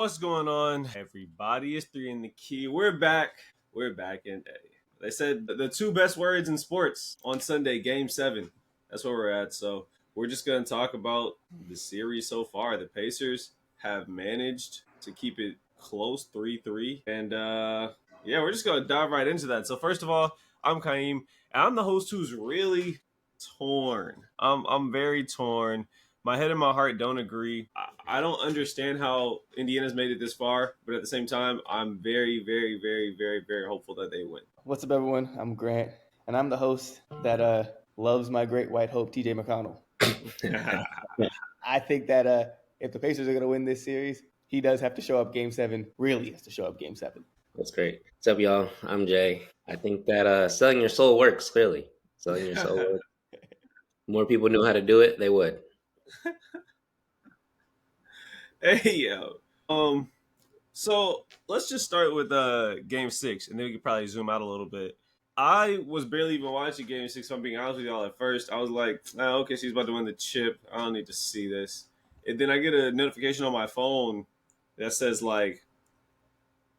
What's going on? Everybody is three in the key. We're back. We're back. And they said the two best words in sports on Sunday, Game 7. That's where we're at. So we're just going to talk about the series so far. The Pacers have managed to keep it close, 3-3. And yeah, we're just going to dive right into that. So first of all, I'm Kaim, and I'm the host who's really torn. I'm very torn. My head and my heart don't agree. I don't understand how Indiana's made it this far, but at the same time, I'm very, very, very, very, very hopeful that they win. What's up, everyone? I'm Grant, and I'm the host that loves my great white hope, TJ McConnell. I think that if the Pacers are going to win this series, he does have to show up Game 7. Really has to show up Game 7. That's great. What's up, y'all? I'm Jay. I think that selling your soul works, clearly. Selling your soul works. More people knew how to do it, they would. Hey, yo. So let's just start with Game 6, and then we could probably zoom out a little bit. I was barely even watching Game 6, if I'm being honest with y'all at first. I was like, okay, she's about to win the chip. I don't need to see this. And then I get a notification on my phone that says, like,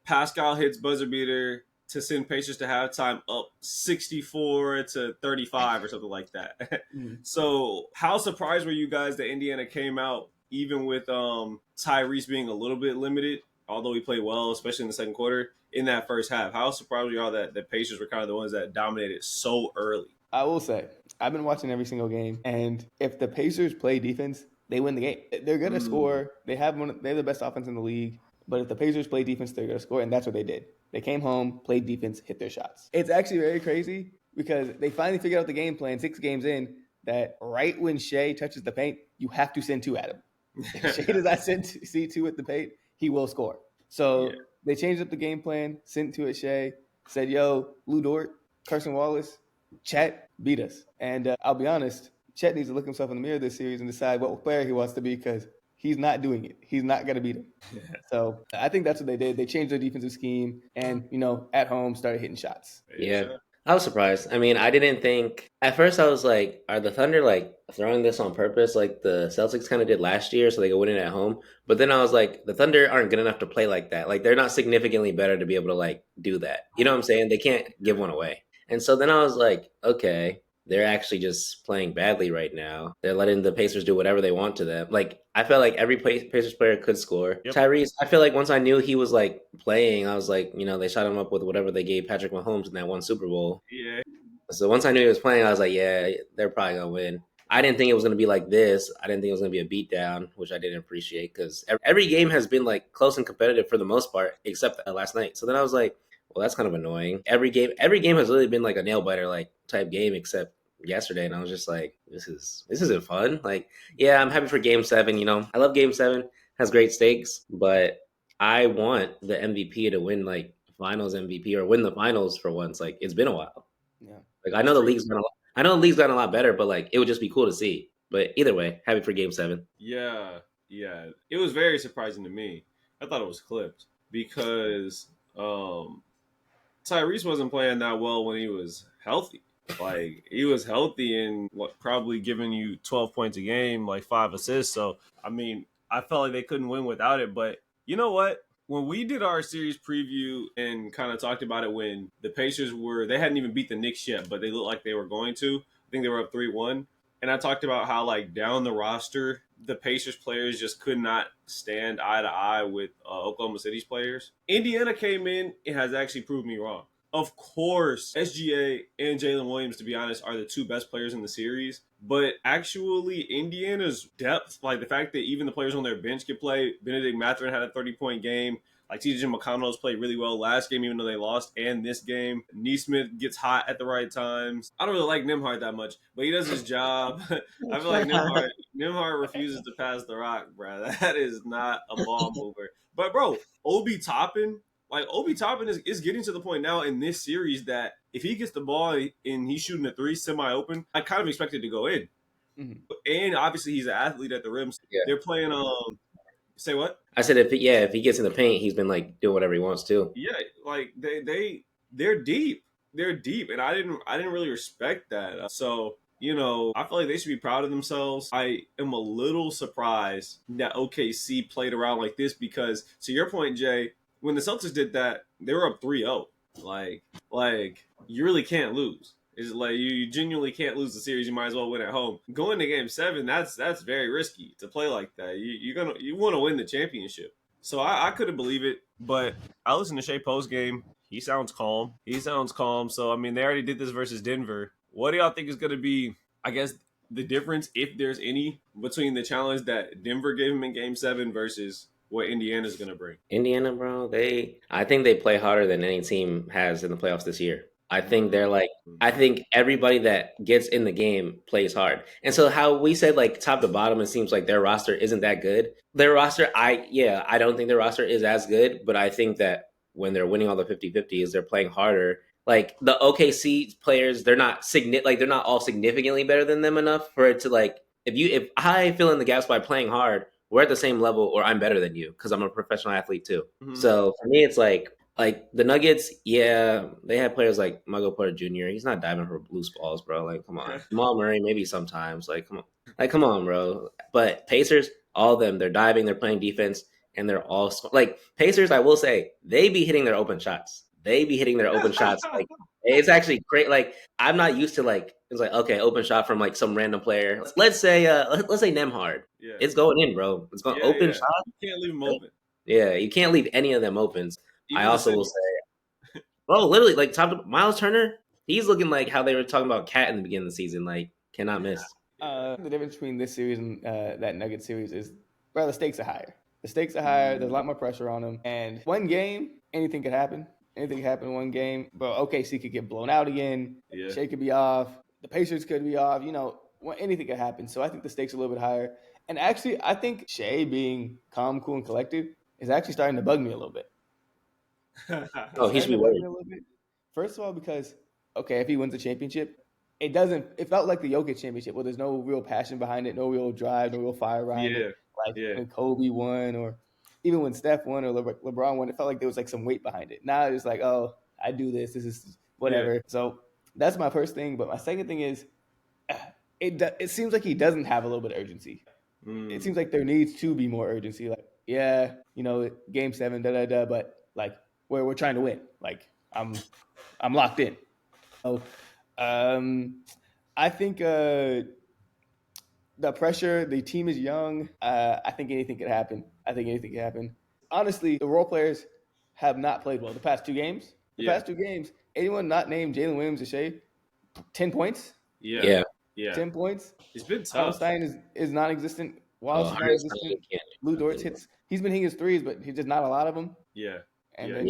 Pascal hits buzzer beater to send Pacers to halftime up 64-35 or something like that. So how surprised were you guys that Indiana came out, even with Tyrese being a little bit limited, although he played well, especially in the second quarter, in that first half? How surprised were y'all that the Pacers were kind of the ones that dominated so early? I will say, I've been watching every single game, and if the Pacers play defense, they win the game. They're going to score. They have the best offense in the league. But if the Pacers play defense, they're going to score, and that's what they did. They came home, played defense, hit their shots. It's actually very crazy because they finally figured out the game plan 6 games in that right when Shai touches the paint, you have to send 2 at him. If Shai does not see 2 at the paint, he will score. So they changed up the game plan, sent 2 at Shai, said, yo, Lou Dort, Carson Wallace, Chet, beat us. And I'll be honest, Chet needs to look himself in the mirror this series and decide what player he wants to be because he's not doing it. He's not going to beat him. So I think that's what they did. They changed their defensive scheme and, at home started hitting shots. Yeah. I was surprised. I mean, I didn't think – at first I was like, are the Thunder, throwing this on purpose like the Celtics kind of did last year so they could win it at home? But then I was like, the Thunder aren't good enough to play like that. Like, they're not significantly better to be able to, do that. You know what I'm saying? They can't give one away. And so then I was like, okay – they're actually just playing badly right now. They're letting the Pacers do whatever they want to them. I felt like every Pacers player could score. Yep. Tyrese, I feel like once I knew he was playing, I was like, they shot him up with whatever they gave Patrick Mahomes in that one Super Bowl. Yeah. So once I knew he was playing, I was like, yeah, they're probably going to win. I didn't think it was going to be like this. I didn't think it was going to be a beatdown, which I didn't appreciate because every game has been close and competitive for the most part, except last night. So then I was like, well, that's kind of annoying. Every game has really been a nail biter type game, except yesterday, and I was just like, this isn't fun. Yeah, I'm happy for Game 7. I love Game 7. Has great stakes, but I want the MVP to win Finals MVP or win the Finals for once. It's been a while. Yeah. I know the league's gotten a lot better, but it would just be cool to see. But either way, happy for Game 7. Yeah. It was very surprising to me. I thought it was clipped because Tyrese wasn't playing that well when he was healthy. He was healthy and probably giving you 12 points a game, 5 assists. So, I mean, I felt like they couldn't win without it. But you know what? When we did our series preview and kind of talked about it when the Pacers they hadn't even beat the Knicks yet, but they looked like they were going to. I think they were up 3-1. And I talked about how, down the roster, the Pacers players just could not stand eye to eye with Oklahoma City's players. Indiana came in and has actually proved me wrong. Of course, SGA and Jalen Williams, to be honest, are the 2 best players in the series. But actually, Indiana's depth, the fact that even the players on their bench could play. Benedict Mathurin had a 30-point game. TJ McConnell's played really well last game, even though they lost, and this game. Neesmith gets hot at the right times. I don't really like Nembhard that much, but he does his job. I feel like Nembhard refuses to pass the rock, bro. That is not a ball mover. But, bro, Obi Toppin is getting to the point now in this series that if he gets the ball and he's shooting a 3 semi-open, I kind of expect it to go in. Mm-hmm. And obviously he's an athlete at the rim. Yeah. They're playing say what? I said if he gets in the paint, he's been doing whatever he wants to. Yeah, they're deep. They're deep, and I didn't really respect that. So I feel like they should be proud of themselves. I am a little surprised that OKC played around like this because, to your point, Jay, when the Celtics did that, they were up 3-0. Like you really can't lose. It's like you genuinely can't lose the series. You might as well win at home. Going to Game 7, that's very risky to play like that. You want to win the championship. So I couldn't believe it, but I listened to Shai post game. He sounds calm. So I mean, they already did this versus Denver. What do y'all think is going to be, I guess, the difference, if there's any, between the challenge that Denver gave him in Game 7 versus what Indiana's going to bring? Indiana, bro, I think they play harder than any team has in the playoffs this year. I think they're like, I think everybody that gets in the game plays hard. And so how we said like top to bottom, it seems like their roster isn't that good. Their roster, I don't think their roster is as good, but I think that when they're winning all the 50-50s, they're playing harder. Like the OKC players, they're not they're not all significantly better than them enough for it to like, if I fill in the gaps by playing hard, we're at the same level or I'm better than you because I'm a professional athlete too. Mm-hmm. So for me, it's like the Nuggets, yeah, they have players like Michael Porter Jr. He's not diving for loose balls, bro. Like, come on. Jamal Murray, maybe sometimes. Like, come on, bro. But Pacers, all of them, they're diving, they're playing defense, and they're all like Pacers. I will say they be hitting their open shots. Like, it's actually great. Like, I'm not used to like it's like okay, open shot from like some random player. Let's say Nemhard. Yeah. It's going in, bro. It's going open shot. You can't leave them open. Yeah, you can't leave any of them open. Even I also will say, bro, literally, like Myles Turner, he's looking like how they were talking about Cat in the beginning of the season. Like, cannot miss. The difference between this series and that Nugget series is, bro, the stakes are higher. There's a lot more pressure on them. And one game, anything could happen. Anything could happen in one game. But OKC could get blown out again. Yeah. Shai could be off. The Pacers could be off. Anything could happen. So I think the stakes are a little bit higher. And actually, I think Shai being calm, cool, and collected is actually starting to bug me a little bit. Oh, he should be worried. First of all, because if he wins the championship, it felt like the Jokic championship where there's no real passion behind it, no real drive, no real fire around it. When Kobe won, or even when Steph won or LeBron won, it felt like there was like some weight behind it. Now it's like, oh, I do this is whatever. Yeah. So that's my first thing. But my second thing is, it seems like he doesn't have a little bit of urgency. It seems like there needs to be more urgency. Like, Game 7, but like we're trying to win. Like I'm locked in. So I think the pressure, the team is young. I think anything could happen. Honestly, the role players have not played well the past two games. Anyone not named Jalen Williams or Shai, 10 points. Yeah. 10 points. It's been tough. Hartenstein is non-existent. Wallace is non-existent. Lou Dortz hits. He's been hitting his threes, but he's just not a lot of them. Yeah. And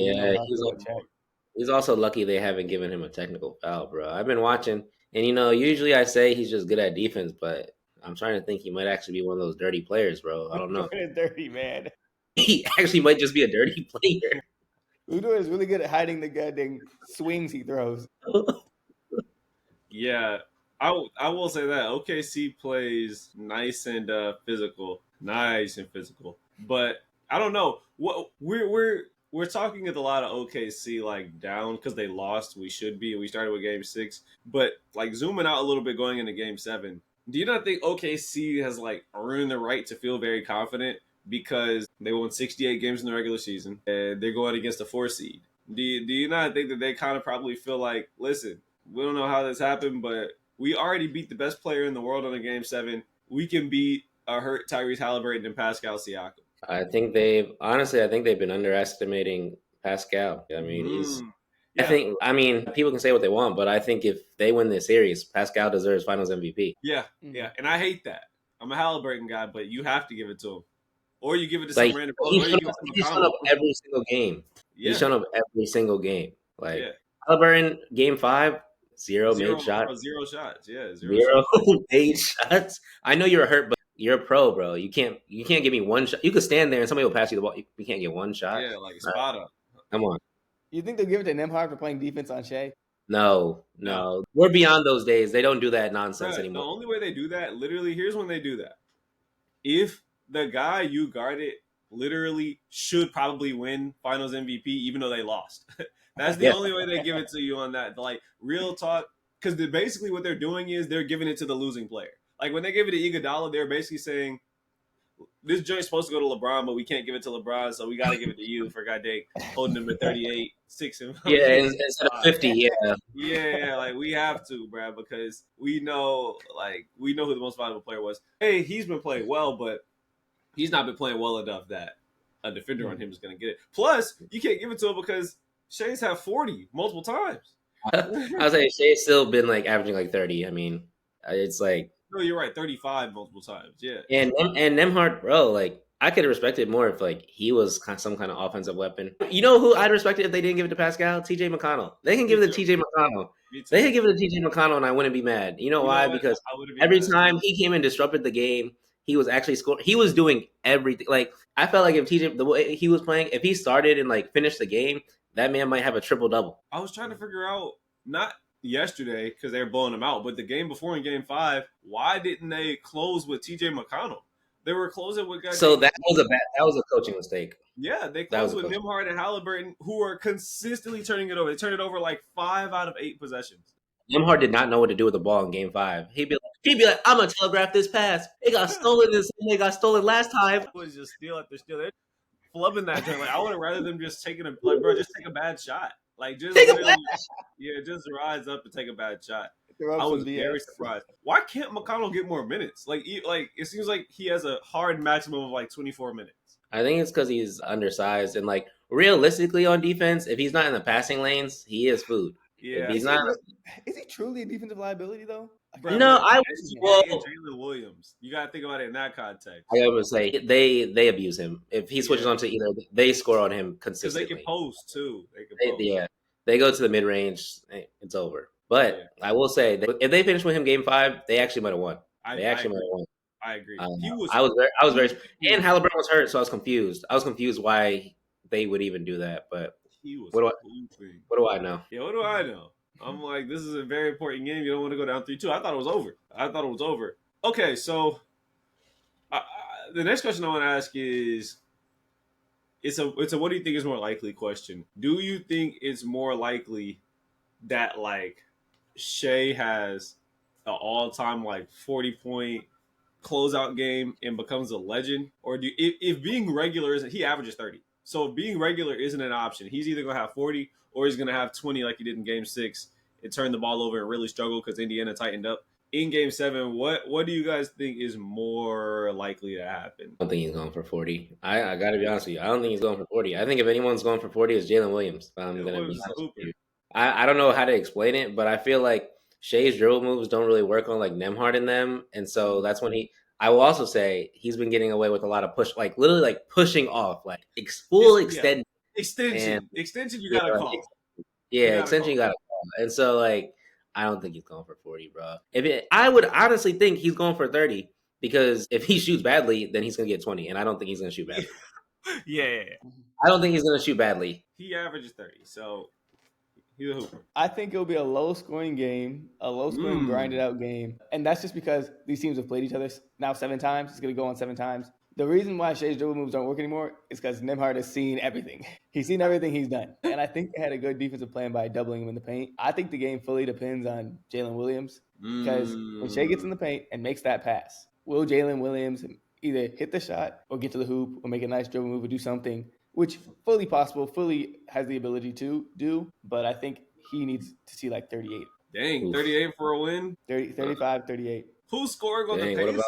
he's also lucky they haven't given him a technical foul, bro. I've been watching, and usually I say he's just good at defense, but I'm trying to think he might actually be one of those dirty players, bro. I don't know. Dirty man. He actually might just be a dirty player. Lou Dortz is really good at hiding the goddamn swings he throws. Yeah. I will say that OKC plays nice and physical, but I don't know what we're talking with a lot of OKC like down because they lost. We started with Game 6, but like zooming out a little bit going into Game 7. Do you not think OKC has like earned the right to feel very confident because they won 68 games in the regular season and they're going against a 4 seed? Do you not think that they kind of probably feel like, listen, we don't know how this happened, but we already beat the best player in the world on a Game 7. We can beat a hurt Tyrese Haliburton and Pascal Siakam. I think they've been underestimating Pascal. I mean, people can say what they want, but I think if they win this series, Pascal deserves Finals MVP. Yeah, and I hate that. I'm a Haliburton guy, but you have to give it to him, or you give it to some random. He's shown up every single game. Yeah. He's shown up every single game. Haliburton, Game 5. Zero made shots. 0 shots. Yeah, zero made shots. I know you're hurt, but you're a pro, bro. You can't give me one shot. You could stand there and somebody will pass you the ball. You can't get one shot. Yeah, like spot up. Come on. You think they'll give it to Nemhard for playing defense on Shai? No. We're beyond those days. They don't do that nonsense anymore. The only way they do that, literally, here's when they do that. If the guy you guarded literally should probably win Finals MVP, even though they lost. That's the only way they give it to you on that. Like, real talk. because basically what they're doing is they're giving it to the losing player. Like when they give it to Iguodala, they're basically saying this joint's supposed to go to LeBron, but we can't give it to LeBron, so we got to give it to you for goddamn holding him at 38, 6 and Yeah, instead of 50. Yeah. Yeah, like we have to, bro, because we know who the most valuable player was. Hey, he's been playing well, but he's not been playing well enough that a defender on him is going to get it. Plus, you can't give it to him because Shai's had 40 multiple times. I was like, Shai's still been like averaging like 30. I mean, it's like. No, you're right, 35 multiple times. Yeah. And Nembhard, bro, like I could have respected more if like he was some kind of offensive weapon. You know who I'd respect it if they didn't give it to Pascal? TJ McConnell. They can give it to TJ McConnell. They can give it to TJ McConnell, and I wouldn't be mad. You know why? Because every time he came and disrupted the game, he was actually scoring. He was doing everything. Like I felt like if TJ, the way he was playing, if he started and like finished the game, that man might have a triple double. I was trying to figure out not yesterday because they were blowing him out, but the game before in Game 5, why didn't they close with TJ McConnell? They were closing with guys. So that was a coaching mistake. Yeah, they closed with Nembhard and Haliburton, who are consistently turning it over. They turned it over like 5 out of 8 possessions. Nembhard did not know what to do with the ball in Game 5. He'd be like, I'm gonna telegraph this pass. It got stolen they got stolen last time. It was just steal after steal. They're flubbing that joint. Like I would have rather them just taking just take a bad shot. Like just just rise up and take a bad shot. I was very surprised. Why can't McConnell get more minutes? Like it seems like he has a hard maximum of like 24 minutes. I think it's because he's undersized and like realistically on defense, if he's not in the passing lanes, he is food. Yeah, if he's not. Is he truly a defensive liability though? Bro, no, I was Jalen Williams. You gotta think about it in that context. I would say they abuse him. If he switches onto either, they score on him consistently. Because they can post too. They go to the mid range. It's over. But I will say, if they finish with him Game 5, they actually might have won. I agree. I was very, and Haliburton was hurt, so I was confused. I was confused why they would even do that. But what do I know? Yeah, what do I know? I'm like, this is a very important game. You don't want to go down 3-2. I thought it was over. Okay, so the next question I want to ask is, it's a what do you think is more likely question? Do you think it's more likely that like Shai has an all-time like 40-point closeout game and becomes a legend, or if being regular isn't, he averages 30? So if being regular isn't an option, he's either gonna have 40 or he's gonna have 20 like he did in Game 6 and turn the ball over and really struggle because Indiana tightened up. In Game 7, what do you guys think is more likely to happen? I don't think he's going for 40. I got to be honest with you. I don't think he's going for 40. I think if anyone's going for 40, it's Jalen Williams. I'm going to be honest with you. I don't know how to explain it, but I feel like Shai's dribble moves don't really work on like Nembhard in them, and so that's when I will also say he's been getting away with a lot of push, like literally like pushing off, like full extend. Extension. Extension you gotta call. Extension you gotta call. And so like I don't think he's going for 40, bro. I would honestly think he's going for 30 because if he shoots badly, then he's gonna get 20, and I don't think he's gonna shoot badly. Yeah. I don't think he's gonna shoot badly. He averages 30, so he's a hooper. I think it'll be a low-scoring game, a low-scoring, grinded-out game, and that's just because these teams have played each other now 7 times. It's gonna go on 7 times. The reason why Shai's dribble moves don't work anymore is because Nembhard has seen everything. He's seen everything he's done. And I think they had a good defensive plan by doubling him in the paint. I think the game fully depends on Jalen Williams because when Shai gets in the paint and makes that pass, will Jalen Williams either hit the shot or get to the hoop or make a nice dribble move or do something, which fully possible, fully has the ability to do, but I think he needs to see like 38. Dang, 38 for a win? 35, 38. Who's scoring on the Pacers?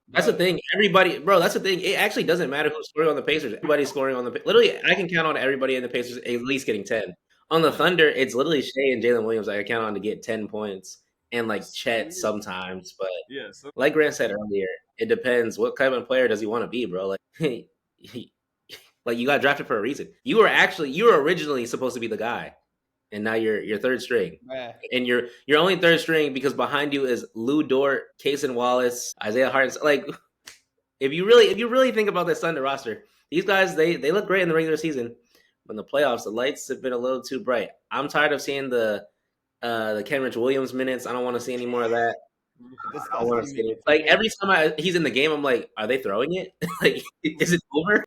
That's the thing. Everybody, bro, that's the thing. It actually doesn't matter who's scoring on the Pacers. Everybody's scoring on the – literally, I can count on everybody in the Pacers at least getting 10. On the Thunder, it's literally Shai and Jalen Williams I count on to get 10 points and, like, Chet sometimes. But like Grant said earlier, it depends. What kind of player does he want to be, bro? Like, like you got drafted for a reason. You were originally supposed to be the guy. And now you're third string, and you're only third string because behind you is Lou Dort, Cason Wallace, Isaiah Harden. Like, if you really think about this Thunder roster, these guys they look great in the regular season, but in the playoffs the lights have been a little too bright. I'm tired of seeing the Kenrich Williams minutes. I don't want to see any more of that. I want to see it. Like every time he's in the game, I'm like, are they throwing it? Like, is it over?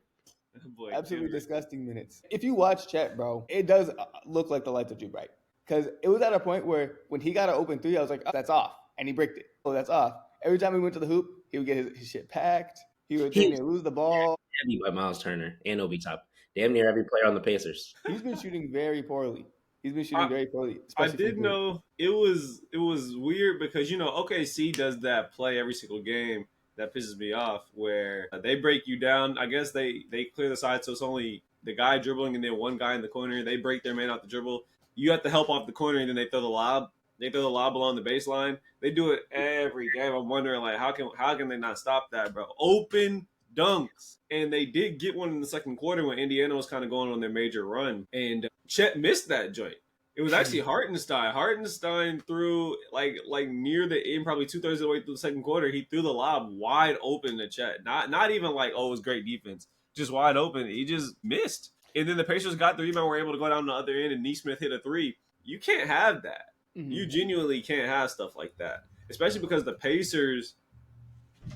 Absolutely disgusting minutes. If you watch Chet, bro, it does look like the lights are too bright. Because it was at a point where when he got an open three, I was like, oh, that's off. And he bricked it. Oh, that's off. Every time he went to the hoop, he would get his shit packed. He would He damn was near lose the ball. heavy by Myles Turner and Obi Toppin. Damn near every player on the Pacers. He's been shooting very poorly. He's been shooting I- very poorly. I Especially did from three. know it was weird because OKC does that play every single game that pisses me off where they break you down. I guess they clear the side so it's only the guy dribbling and then one guy in the corner. They break their man out the dribble. You have to help off the corner and then they throw the lob. They throw the lob along the baseline. They do it every game. I'm wondering like how can they not stop that, bro? Open dunks. And they did get one in the second quarter when Indiana was kind of going on their major run. And Chet missed that joint. It was actually Hartenstein. Hartenstein threw like near the end, probably 2/3 of the way through the second quarter. He threw the lob wide open to Chet. Not even like, oh, it was great defense. Just wide open. He just missed. And then the Pacers got the rebound, were able to go down the other end, and Neesmith hit a three. You can't have that. Mhm. You genuinely can't have stuff like that. Especially because the Pacers,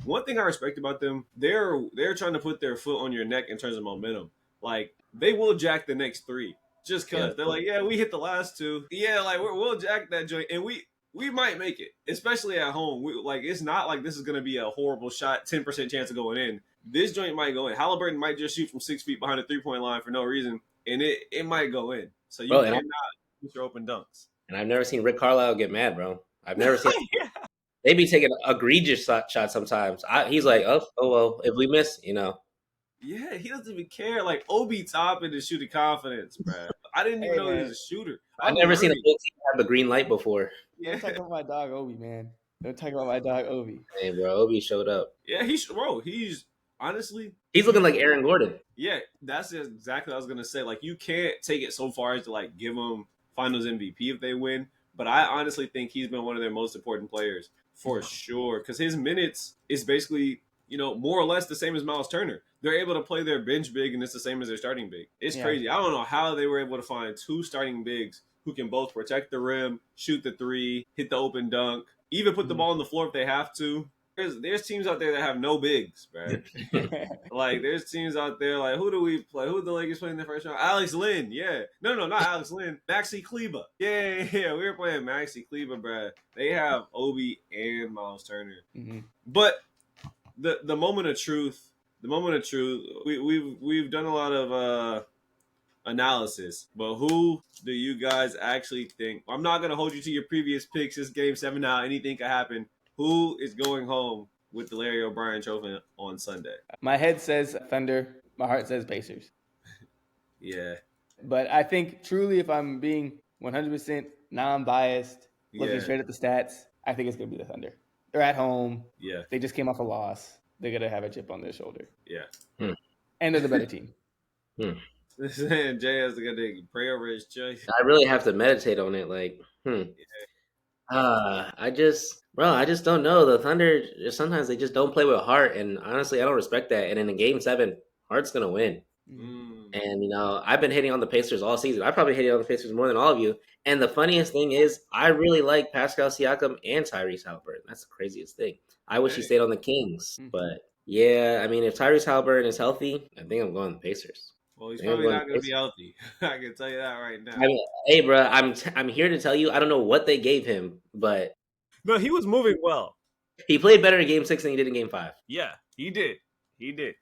one thing I respect about them, they're trying to put their foot on your neck in terms of momentum. Like, they will jack the next three. Just because they're like, yeah, we hit the last two. Yeah, like we'll jack that joint, and we might make it, especially at home. It's not like this is going to be a horrible shot, 10% chance of going in. This joint might go in. Haliburton might just shoot from 6 feet behind the 3-point line for no reason, and it might go in. So you cannot miss your open dunks. And I've never seen Rick Carlisle get mad, bro. I've never seen. They be taking egregious shots sometimes. He's like, oh well, if we miss, Yeah, he doesn't even care. Like, Obi Toppin is shooting confidence, bro. I didn't even know he was a shooter. I've never seen a full team have the green light before. Yeah. Don't talk about my dog Obi, man. Don't talk about my dog Obi. Hey, bro, Obi showed up. Yeah, he's honestly, he's looking like Aaron Gordon. Yeah, that's exactly what I was gonna say. Like, you can't take it so far as to like give him Finals MVP if they win, but I honestly think he's been one of their most important players for sure because his minutes is basically more or less the same as Myles Turner. They're able to play their bench big, and it's the same as their starting big. It's crazy. I don't know how they were able to find two starting bigs who can both protect the rim, shoot the three, hit the open dunk, even put the ball on the floor if they have to. There's teams out there that have no bigs, right? Like, there's teams out there, like, who do we play? Who did the Lakers play in the first round? Alex Lynn, yeah. No, not Alex Lynn. Maxi Kleber. Yeah. We were playing Maxi Kleber, bro. They have Obi and Myles Turner. Mm-hmm. But the moment of truth, we've done a lot of analysis, but who do you guys actually think? I'm not gonna hold you to your previous picks. It's Game 7 now. Anything can happen. Who is going home with the Larry O'Brien Trophy on Sunday? My head says Thunder. My heart says Pacers. Yeah. But I think truly, if I'm being 100% non-biased, looking straight at the stats, I think it's going to be the Thunder. They're at home. Yeah. They just came off a loss. They're going to have a chip on their shoulder. Yeah. And they're the better team. Jay has to go to pray over his choice. I really have to meditate on it. Like, I just don't know. The Thunder, sometimes they just don't play with heart. And honestly, I don't respect that. And in a Game 7, heart's going to win. And, I've been hitting on the Pacers all season. I probably hated on the Pacers more than all of you. And the funniest thing is, I really like Pascal Siakam and Tyrese Haliburton. That's the craziest thing. I wish he stayed on the Kings. But, yeah, I mean, if Tyrese Haliburton is healthy, I think I'm going to the Pacers. Well, he's probably not going to be healthy. I can tell you that right now. I mean, hey, bro, I'm here to tell you, I don't know what they gave him, but no, he was moving well. He played better in Game 6 than he did in Game 5. Yeah, he did.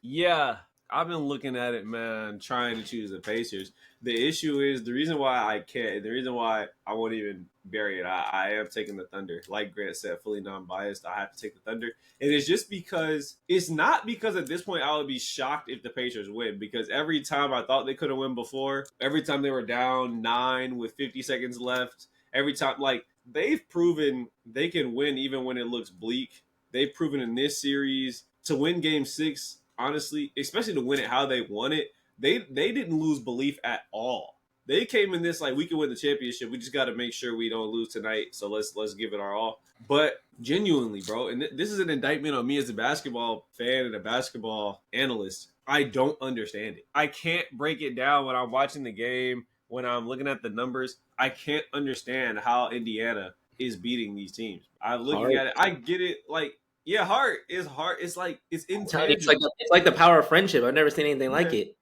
Yeah, I've been looking at it, man, trying to choose the Pacers. The issue is the reason why I can't, the reason why I won't even bury it. I am taking the Thunder. Like Grant said, fully non-biased. I have to take the Thunder. And it's just because, it's not because at this point I would be shocked if the Pacers win. Because every time I thought they could have won before, every time they were down 9 with 50 seconds left, every time, like, they've proven they can win even when it looks bleak. They've proven in this series to win Game 6, honestly, especially to win it how they won it, they didn't lose belief at all. They came in this like, we can win the championship. We just got to make sure we don't lose tonight. So let's give it our all. But genuinely, bro, and this is an indictment on me as a basketball fan and a basketball analyst. I don't understand it. I can't break it down when I'm watching the game, when I'm looking at the numbers. I can't understand how Indiana is beating these teams. I'm looking at it. I get it. Like, yeah, heart is hard. It's like, it's intangible. It's like the power of friendship. I've never seen anything like it.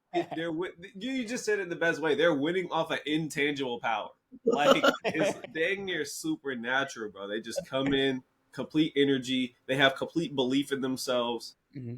You just said it the best way. They're winning off an intangible power. Like it's dang near supernatural, bro. They just come in, complete energy. They have complete belief in themselves. Mm-hmm.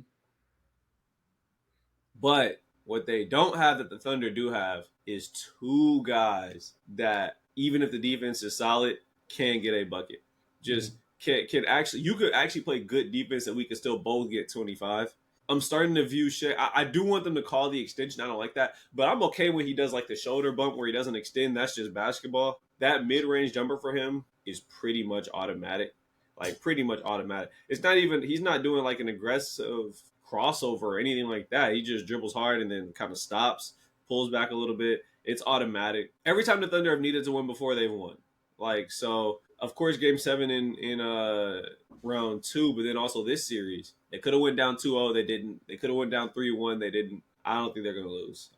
But what they don't have that the Thunder do have is two guys that even if the defense is solid, can get a bucket. Just can actually you could actually play good defense and we could still both get 25. I'm starting to view Shai. I do want them to call the extension. I don't like that, but I'm okay when he does like the shoulder bump where he doesn't extend. That's just basketball. That mid-range jumper for him is pretty much automatic. Like pretty much automatic. It's not even he's not doing like an aggressive crossover or anything like that. He just dribbles hard and then kind of stops, pulls back a little bit. It's automatic. Every time the Thunder have needed to win before, they've won. Like so, of course, Game 7 in round 2, but then also this series, they could have went down 2-0. They didn't. They could have went down 3-1. They didn't. I don't think they're gonna lose.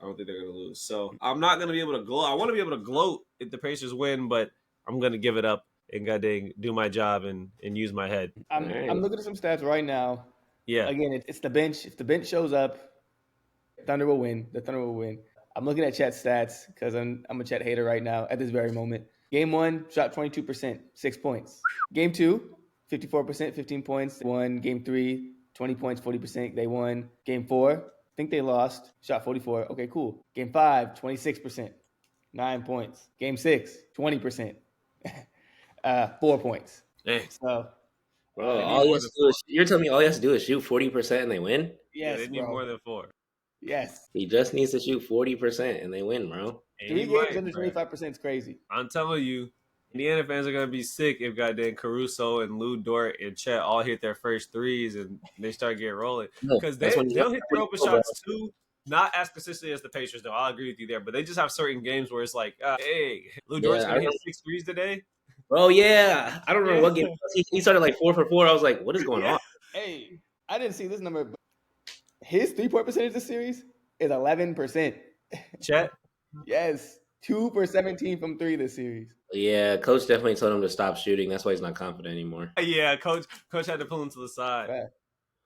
So I'm not gonna be able to gloat. I want to be able to gloat if the Pacers win, but I'm gonna give it up and goddamn do my job and use my head. I'm looking at some stats right now. Yeah. Again, it's the bench. If the bench shows up, Thunder will win. The Thunder will win. I'm looking at Chet's stats because I'm a Chet hater right now at this very moment. Game 1, shot 22%, 6 points. Game 2, 54%, 15 points. Won. Game 3, 20 points, 40%. They won. Game 4, I think they lost. Shot 44. Okay, cool. Game 5, 26%, 9 points. Game 6, 20%, 4 points. Hey. So, bro, all you have to do is, you're telling me all he has to do is shoot 40% and they win? Yeah, yes, they need bro. more than 4. Yes. He just needs to shoot 40% and they win, bro. 3 games under 25% is crazy. I'm telling you, Indiana fans are gonna be sick if goddamn Caruso and Lou Dort and Chet all hit their first threes and they start getting rolling because they'll hit their open shots too. Not as consistently as the Pacers, though. I'll agree with you there, but they just have certain games where it's like, hey, Lou Dort's gonna hit 6 threes today. Oh yeah, I don't remember what game he started like 4 for 4. I was like, what is going on? Hey, I didn't see this number, but his 3-point percentage this series is 11%. Chet? Yes, 2 for 17 from 3 this series. Yeah, coach definitely told him to stop shooting. That's why he's not confident anymore. Yeah, coach had to pull him to the side. Yeah.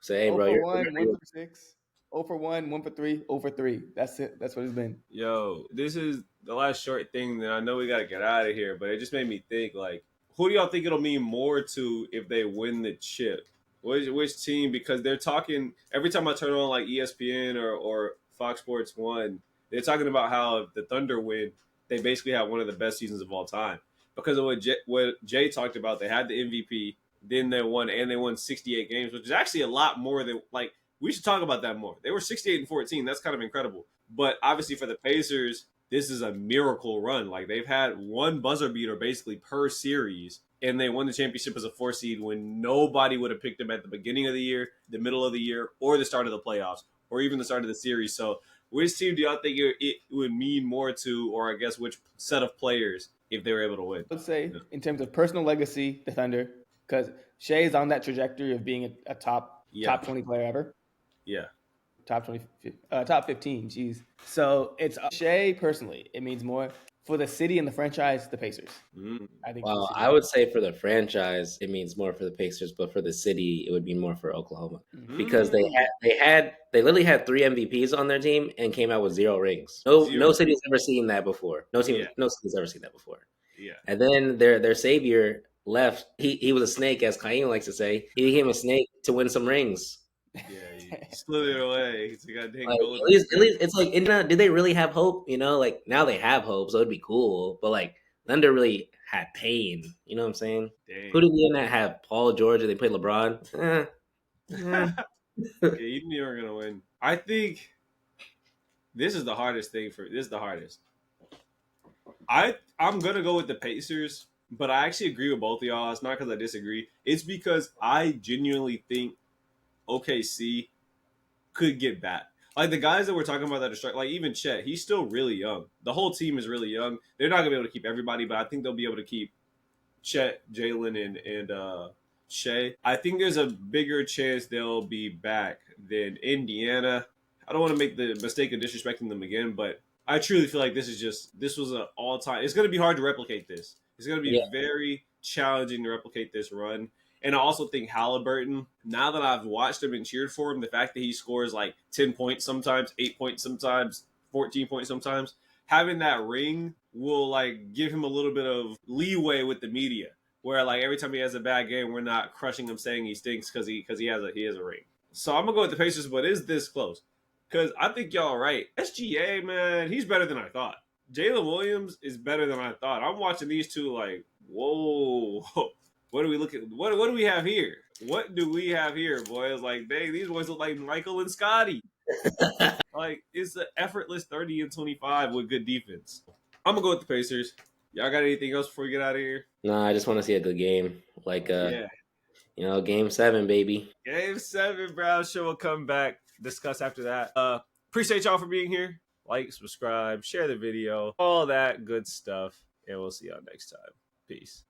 Say, hey, bro, 0 for 1, 1 for 6. 0 for 1, 1 for 3, 0 for 3. That's it. That's what it's been. Yo, this is the last short thing that I know we got to get out of here, but it just made me think, like, who do y'all think it'll mean more to if they win the chip? Which team? Because they're talking, every time I turn on, like, ESPN or Fox Sports 1, they're talking about how if the Thunder win, they basically have one of the best seasons of all time. Because of what Jay talked about, they had the MVP, then they won 68 games, which is actually a lot more than, like, we should talk about that more. They were 68-14. That's kind of incredible. But obviously for the Pacers, this is a miracle run. Like they've had one buzzer beater basically per series, and they won the championship as a 4 seed when nobody would have picked them at the beginning of the year, the middle of the year, or the start of the playoffs, or even the start of the series. So which team do y'all think it would mean more to, or I guess which set of players if they were able to win? Let's say in terms of personal legacy, the Thunder, because Shai is on that trajectory of being a top 20 player ever. Yeah. Top 20, top 15, geez. So it's Shai personally. It means more for the city and the franchise, the Pacers. I think. Well, I would say for the franchise, it means more for the Pacers, but for the city, it would be more for Oklahoma because they literally had 3 MVPs on their team and came out with 0 rings. No city's ever seen that before. No city's ever seen that before. Yeah. And then their savior left. He was a snake, as Kaim likes to say. He became a snake to win some rings. Yeah, he slid it away. He's a goddamn gold. At least it's like, did they really have hope? You know, like now they have hope, so it'd be cool. But like Thunder really had pain. You know what I'm saying? Dang. Who did the internet have? Paul George? Or they played LeBron? Yeah, you knew you were gonna win. I think this is the hardest thing this is the hardest. I'm gonna go with the Pacers, but I actually agree with both of y'all. It's not because I disagree. It's because I genuinely think OKC could get back. Like the guys that we're talking about that are like even Chet, he's still really young. The whole team is really young. They're not gonna be able to keep everybody, but I think they'll be able to keep Chet, Jalen, and Shai. I think there's a bigger chance they'll be back than Indiana. I don't want to make the mistake of disrespecting them again, but I truly feel like this was an all-time. It's gonna be hard to replicate this. It's gonna be very challenging to replicate this run. And I also think Haliburton, now that I've watched him and cheered for him, the fact that he scores like 10 points sometimes, 8 points sometimes, 14 points sometimes, having that ring will like give him a little bit of leeway with the media, where like every time he has a bad game, we're not crushing him saying he stinks because he has a ring. So I'm gonna go with the Pacers, but is this close? Because I think y'all are right. SGA, man, he's better than I thought. Jalen Williams is better than I thought. I'm watching these two like, whoa, what do we look at? What do we have here? What do we have here, boys? Like, dang, these boys look like Michael and Scotty. Like, it's an effortless 30 and 25 with good defense. I'm gonna go with the Pacers. Y'all got anything else before we get out of here? No, I just want to see a good game. Like, Yeah. Game 7, baby. Game 7, Brown Show will come back, discuss after that. Appreciate y'all for being here. Like, subscribe, share the video, all that good stuff. And we'll see y'all next time. Peace.